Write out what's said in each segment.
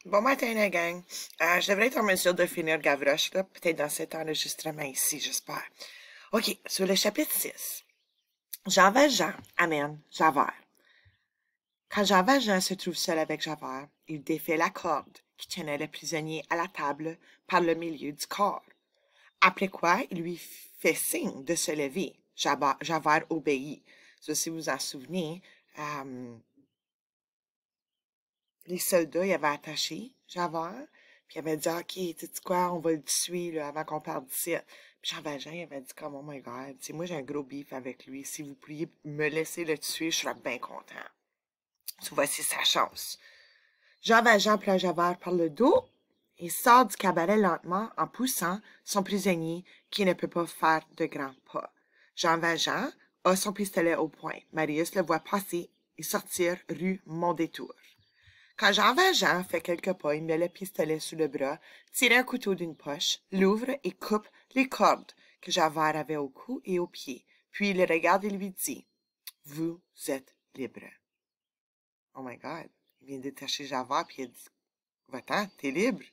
Bon matin, la gang. Je devrais être en mesure de finir Gavroche, là, peut-être dans cet enregistrement ici, j'espère. OK, sur le chapitre 6. Jean Valjean amène Javert. Quand Jean Valjean se trouve seul avec Javert, il défait la corde qui tenait le prisonnier à la table par le milieu du corps. Après quoi, il lui fait signe de se lever. Javert obéit. Ça, si vous vous en souvenez, les soldats, ils avaient attaché Javert, puis ils avaient dit, OK, tu sais quoi, on va le tuer là, avant qu'on parte d'ici. Puis Jean Valjean, il avait dit, comme, oh my God, tu sais, moi j'ai un gros beef avec lui. Si vous pouviez me laisser le tuer, je serais bien content. So, voici sa chance. Jean Valjean prend Javert par le dos et sort du cabaret lentement en poussant son prisonnier qui ne peut pas faire de grands pas. Jean Valjean a son pistolet au poing. Marius le voit passer et sortir rue Mondétour. Quand Jean Valjean fait quelques pas, il met le pistolet sous le bras, tire un couteau d'une poche, l'ouvre et coupe les cordes que Javert avait au cou et aux pieds. Puis il le regarde et lui dit « Vous êtes libre. » Oh my God, il vient de détacher Javert puis il a dit « Va-t'en, t'es libre. »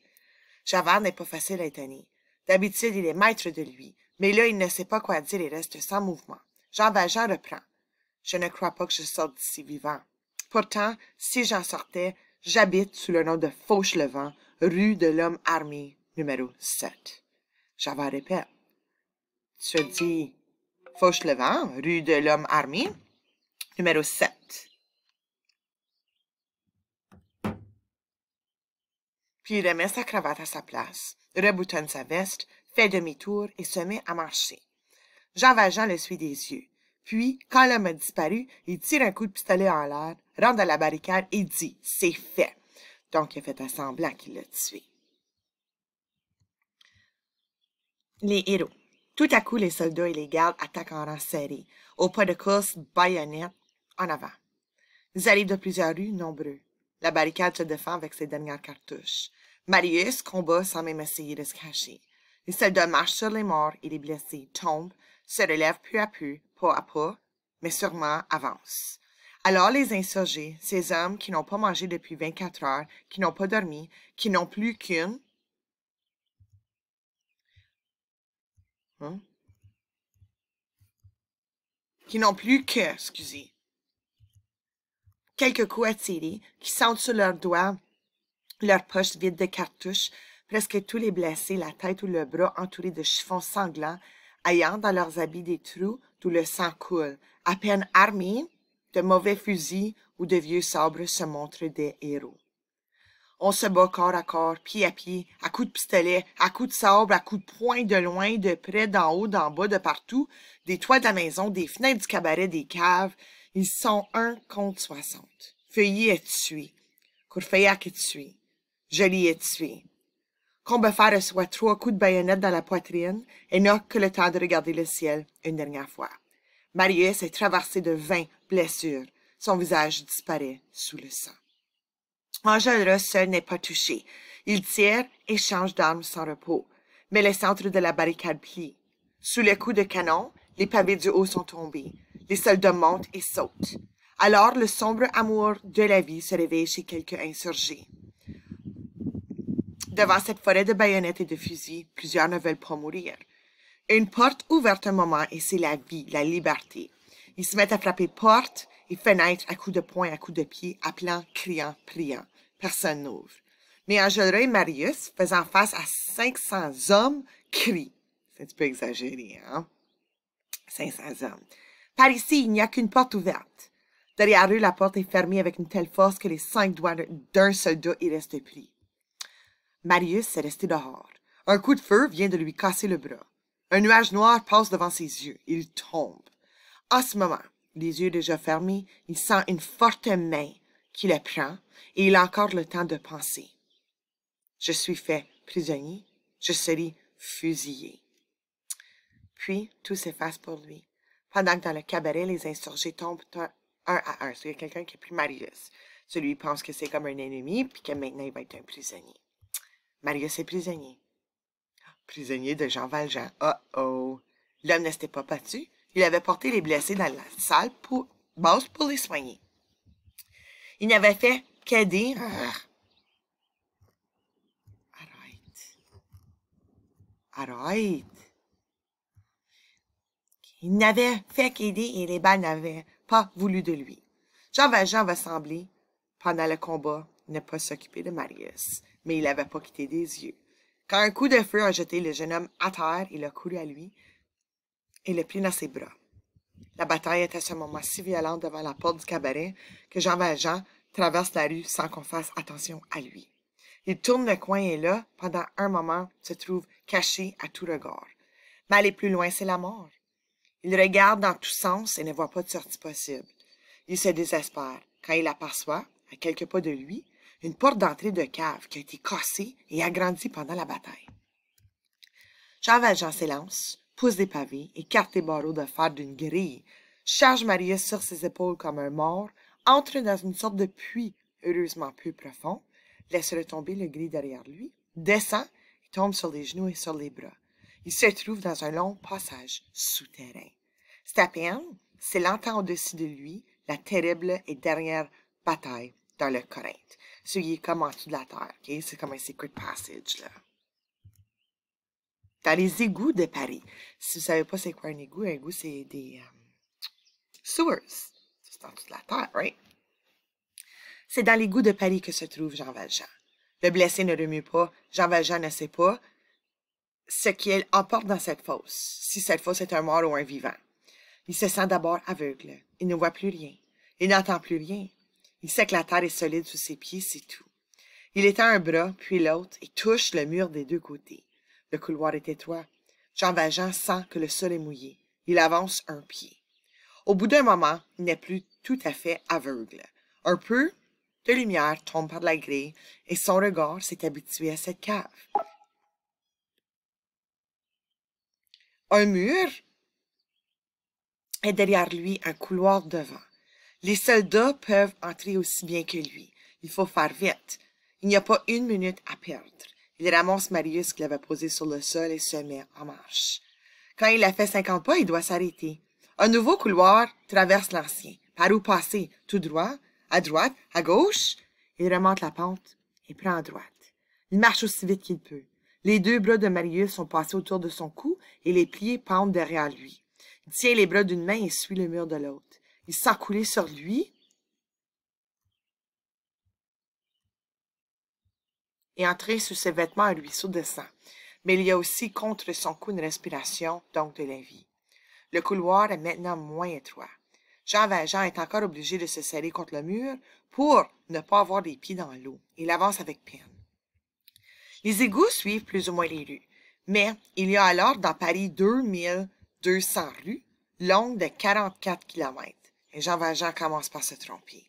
Javert n'est pas facile à étonner. D'habitude, il est maître de lui, mais là, il ne sait pas quoi dire et reste sans mouvement. Jean Valjean reprend. « Je ne crois pas que je sorte d'ici vivant. Pourtant, si j'en sortais, j'habite sous le nom de Fauchelevent, rue de l'Homme Armé, numéro 7. » Javert répète. « Tu as dit Fauchelevent, rue de l'Homme Armé, numéro 7. » Puis il remet sa cravate à sa place, reboutonne sa veste, fait demi-tour et se met à marcher. Jean Valjean le suit des yeux. Puis, quand l'homme a disparu, il tire un coup de pistolet en l'air, rentre à la barricade et dit « C'est fait ». Donc, il a fait un semblant qu'il l'a tué. Les héros. Tout à coup, les soldats et les gardes attaquent en rang serré, au pas de course, baïonnette, en avant. Ils arrivent de plusieurs rues, nombreux. La barricade se défend avec ses dernières cartouches. Marius combat sans même essayer de se cacher. Les soldats marchent sur les morts et les blessés, tombent, se relèvent peu à peu, pas à pas, mais sûrement avancent. Alors les insurgés, ces hommes qui n'ont pas mangé depuis 24 heures, qui n'ont pas dormi, qui n'ont plus qu'une... Qui n'ont plus que, excusez, quelques coups à tirer, qui sentent sur leurs doigts leurs poches vides de cartouches, presque tous les blessés, la tête ou le bras entourés de chiffons sanglants, ayant dans leurs habits des trous d'où le sang coule, à peine armés, de mauvais fusils ou de vieux sabres se montrent des héros. On se bat corps à corps, pied à pied, à coups de pistolet, à coups de sabre, à coups de poing, de loin, de près, d'en haut, d'en bas, de partout, des toits de la maison, des fenêtres du cabaret, des caves. Ils sont 1 contre 60. Feuilly est tué. Courfeyrac est tué. Joly est tué. Combeferre reçoit 3 coups de baïonnette dans la poitrine et n'a que le temps de regarder le ciel une dernière fois. Marius est traversé de 20 blessures. Son visage disparaît sous le sang. Enjolras seul n'est pas touché. Il tire et change d'arme sans repos. Mais le centre de la barricade plie. Sous le coup de canon, les pavés du haut sont tombés. Les soldats montent et sautent. Alors le sombre amour de la vie se réveille chez quelques insurgés. Devant cette forêt de baïonnettes et de fusils, plusieurs ne veulent pas mourir. Une porte ouverte un moment et c'est la vie, la liberté. Ils se mettent à frapper portes et fenêtres à coups de poing, à coups de pied, appelant, criant, priant. Personne n'ouvre. Mais Enjolras et Marius, faisant face à 500 hommes, crient. C'est un petit peu exagéré, hein? 500 hommes. Par ici, il n'y a qu'une porte ouverte. Derrière eux, la porte est fermée avec une telle force que les 5 doigts d'un soldat y restent pris. Marius est resté dehors. Un coup de feu vient de lui casser le bras. Un nuage noir passe devant ses yeux. Il tombe. En ce moment, les yeux déjà fermés, il sent une forte main qui le prend et il a encore le temps de penser. Je suis fait prisonnier, je serai fusillé. Puis, tout s'efface pour lui. Pendant que dans le cabaret, les insurgés tombent un à un. Il y a quelqu'un qui a pris Marius. Celui pense que c'est comme un ennemi, puis que maintenant il va être un prisonnier. Marius est prisonnier. Prisonnier de Jean Valjean. Oh! L'homme ne s'était pas battu. Il avait porté les blessés dans la salle basse pour les soigner. Il n'avait fait qu'aider. Arrête! Il n'avait fait qu'aider et les balles n'avaient pas voulu de lui. Jean Valjean va sembler, pendant le combat, ne pas s'occuper de Marius, mais il n'avait pas quitté des yeux. Quand un coup de feu a jeté le jeune homme à terre, il a couru à lui et le prit dans ses bras. La bataille est à ce moment si violente devant la porte du cabaret que Jean Valjean traverse la rue sans qu'on fasse attention à lui. Il tourne le coin et là, pendant un moment, se trouve caché à tout regard. Mais aller plus loin, c'est la mort. Il regarde dans tous sens et ne voit pas de sortie possible. Il se désespère quand il aperçoit, à quelques pas de lui, une porte d'entrée de cave qui a été cassée et agrandie pendant la bataille. Jean Valjean s'élance, pousse des pavés, écarte les barreaux de fer d'une grille, charge Marius sur ses épaules comme un mort, entre dans une sorte de puits heureusement peu profond, laisse retomber le gris derrière lui, descend et tombe sur les genoux et sur les bras. Il se trouve dans un long passage souterrain. C'est à peine s'il entend au-dessus de lui la terrible et dernière bataille dans le Corinthe. Ce qui est comme en dessous de la terre, ok? C'est comme un secret passage, là. Dans les égouts de Paris. Si vous savez pas c'est quoi un égout, c'est des sewers. C'est en dessous de la terre, right? C'est dans l'égout de Paris que se trouve Jean Valjean. Le blessé ne remue pas. Jean Valjean ne sait pas ce qu'il emporte dans cette fosse, si cette fosse est un mort ou un vivant. Il se sent d'abord aveugle. Il ne voit plus rien. Il n'entend plus rien. Il sait que la terre est solide sous ses pieds, c'est tout. Il étend un bras, puis l'autre, et touche le mur des deux côtés. Le couloir est étroit. Jean Valjean sent que le sol est mouillé. Il avance un pied. Au bout d'un moment, il n'est plus tout à fait aveugle. Un peu de lumière tombe par la grille, et son regard s'est habitué à cette cave. Un mur est derrière lui, un couloir devant. Les soldats peuvent entrer aussi bien que lui. Il faut faire vite. Il n'y a pas une minute à perdre. Il ramasse Marius qu'il avait posé sur le sol et se met en marche. Quand il a fait 50 pas, il doit s'arrêter. Un nouveau couloir traverse l'ancien. Par où passer? Tout droit? À droite? À gauche? Il remonte la pente et prend à droite. Il marche aussi vite qu'il peut. Les deux bras de Marius sont passés autour de son cou et les pliés pendent derrière lui. Il tient les bras d'une main et suit le mur de l'autre. Il sent couler sur lui et entrer sous ses vêtements un ruisseau de sang. Mais il y a aussi contre son cou une respiration, donc de la vie. Le couloir est maintenant moins étroit. Jean Valjean est encore obligé de se serrer contre le mur pour ne pas avoir les pieds dans l'eau. Il avance avec peine. Les égouts suivent plus ou moins les rues, mais il y a alors dans Paris 2200 rues, longues de 44 kilomètres. Et Jean Valjean commence par se tromper.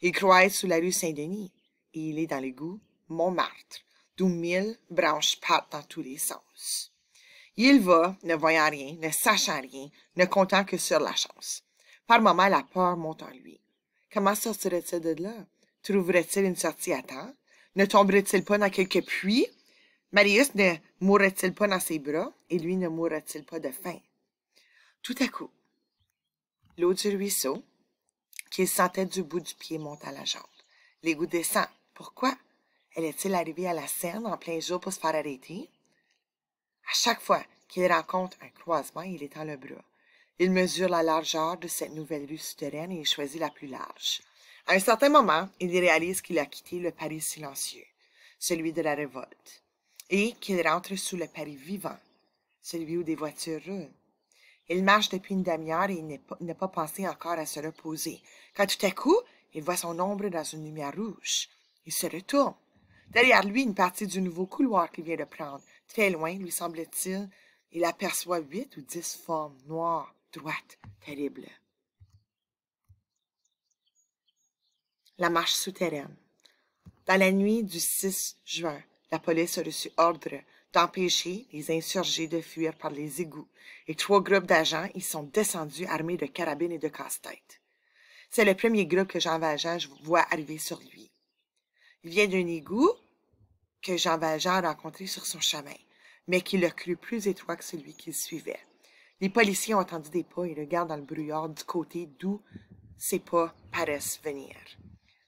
Il croit être sous la rue Saint-Denis, et il est dans l'égout Montmartre, d'où 1000 branches partent dans tous les sens. Il va, ne voyant rien, ne sachant rien, ne comptant que sur la chance. Par moments, la peur monte en lui. Comment sortirait-il de là? Trouverait-il une sortie à temps? Ne tomberait-il pas dans quelque puits? Marius ne mourrait-il pas dans ses bras? Et lui ne mourrait-il pas de faim? Tout à coup, l'eau du ruisseau, qu'il sentait du bout du pied, monte à la jambe. L'égout descend. Pourquoi? Allait-il arriver à la Seine en plein jour pour se faire arrêter? À chaque fois qu'il rencontre un croisement, il étend le bras. Il mesure la largeur de cette nouvelle rue souterraine et il choisit la plus large. À un certain moment, il réalise qu'il a quitté le Paris silencieux, celui de la révolte, et qu'il rentre sous le Paris vivant, celui où des voitures roulent. Il marche depuis une demi-heure et il n'a pas pensé encore à se reposer, quand tout à coup, il voit son ombre dans une lumière rouge. Il se retourne. Derrière lui, une partie du nouveau couloir qu'il vient de prendre. Très loin, lui semble-t-il, il aperçoit 8 ou 10 formes noires, droites, terribles. La marche souterraine. Dans la nuit du 6 juin, la police a reçu ordre d'empêcher les insurgés de fuir par les égouts, et 3 groupes d'agents y sont descendus armés de carabines et de casse-têtes. C'est le premier groupe que Jean Valjean voit arriver sur lui. Il vient d'un égout que Jean Valjean a rencontré sur son chemin, mais qu'il a cru plus étroit que celui qu'il suivait. Les policiers ont entendu des pas et regardent dans le brouillard du côté d'où ces pas paraissent venir.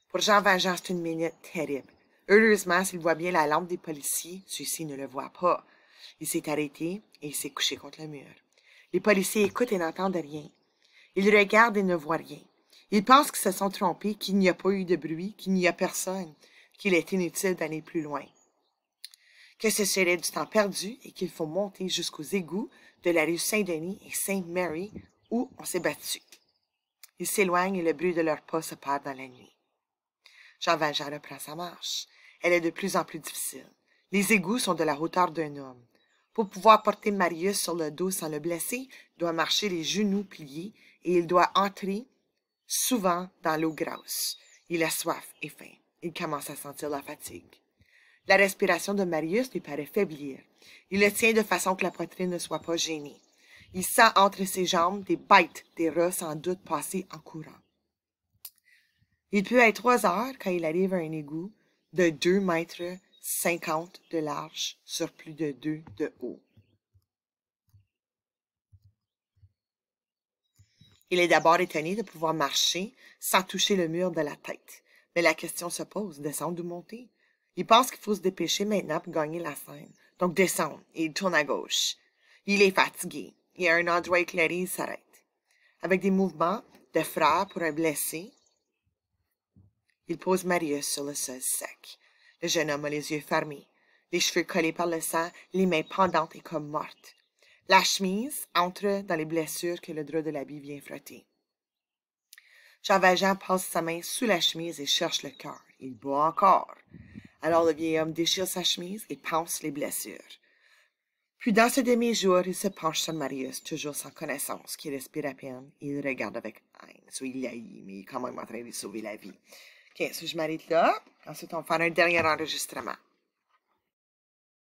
Pour Jean Valjean, c'est une minute terrible. Heureusement, s'il voit bien la lampe des policiers, ceux-ci ne le voient pas. Il s'est arrêté et il s'est couché contre le mur. Les policiers écoutent et n'entendent rien. Ils regardent et ne voient rien. Ils pensent qu'ils se sont trompés, qu'il n'y a pas eu de bruit, qu'il n'y a personne, qu'il est inutile d'aller plus loin, que ce serait du temps perdu et qu'il faut monter jusqu'aux égouts de la rue Saint-Denis et Saint-Mary où on s'est battu. Ils s'éloignent et le bruit de leurs pas se perd dans la nuit. Jean Valjean reprend sa marche. Elle est de plus en plus difficile. Les égouts sont de la hauteur d'un homme. Pour pouvoir porter Marius sur le dos sans le blesser, il doit marcher les genoux pliés et il doit entrer souvent dans l'eau grasse. Il a soif et faim. Il commence à sentir la fatigue. La respiration de Marius lui paraît faiblir. Il le tient de façon que la poitrine ne soit pas gênée. Il sent entre ses jambes des bêtes, des rats sans doute passés en courant. Il peut être 3 heures quand il arrive à un égout de 2,50 m de large sur plus de 2 de haut. Il est d'abord étonné de pouvoir marcher sans toucher le mur de la tête. Mais la question se pose, descendre ou monter? Il pense qu'il faut se dépêcher maintenant pour gagner la scène. Donc descendre, et il tourne à gauche. Il est fatigué. Il y a un endroit éclairé, il s'arrête. Avec des mouvements de frappe pour un blessé, il pose Marius sur le sol sec. Le jeune homme a les yeux fermés, les cheveux collés par le sang, les mains pendantes et comme mortes. La chemise entre dans les blessures que le drap de l'habit vient frotter. Jean Valjean passe sa main sous la chemise et cherche le cœur. Il bat encore. Alors le vieil homme déchire sa chemise et panse les blessures. Puis dans ce demi-jour, il se penche sur Marius, toujours sans connaissance, qui respire à peine, et il regarde avec haine. Soit il haït, mais il est quand même en train de lui sauver la vie. Ok, so je m'arrête là. Ensuite, on va faire un dernier enregistrement.